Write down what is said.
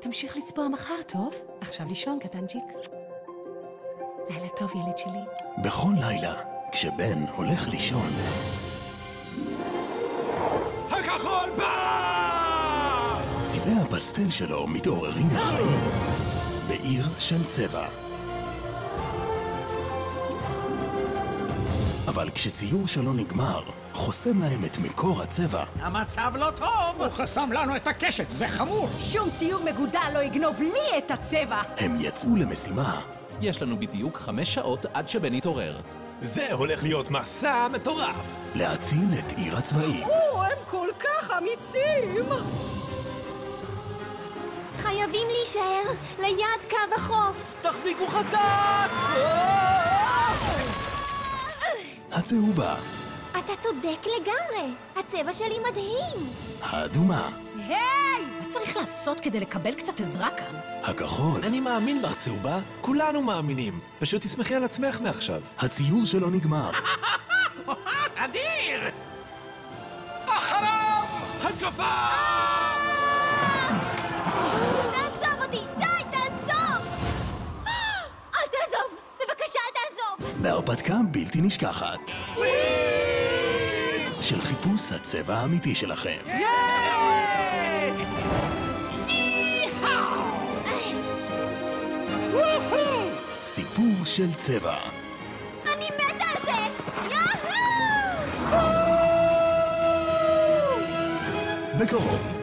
תמשיך לצבוע מחר, טוב? עכשיו לישון, קטנצ'יק. לילה טוב, ילד שלי. בכל לילה, כשבן הולך לישון... הכחול בא! צבעי הפסטל שלו מתעוררים לחיים. בעיר של צבע. אבל כשציור שלו נגמר, חוסם להם את מקור הצבע. המצב לא טוב! הוא חסם לנו את הקשת, זה חמור! שום ציור מגודל לא יגנוב לי את הצבע! הם יצאו למשימה. יש לנו בדיוק 5 שעות עד שבן יתעורר. זה הולך להיות מסע מטורף! להציל את עיר הצבעים. הם כל כך אמיצים! חייבים להישאר ליד קו החוף. תחזיקו חזק! הצהובה. אתה צודק לגמרי. הצבע שלי מדהים. האדומה. היי! מה צריך לעשות כדי לקבל קצת עזרה כאן? הכחול. אני מאמין בך, צהובה. כולנו מאמינים. פשוט תסמכי על עצמך מעכשיו. הציור שלו נגמר. אדיר! אחריו! התקפה! תעזוב אותי! די, תעזוב! אל תעזוב! בבקשה, אל תעזוב! בהרפתקה בלתי נשכחת. של חיפוש הצבע האמיתי שלכם. סיפור של צבע. אני מתה על זה! יאהו! בקרוב.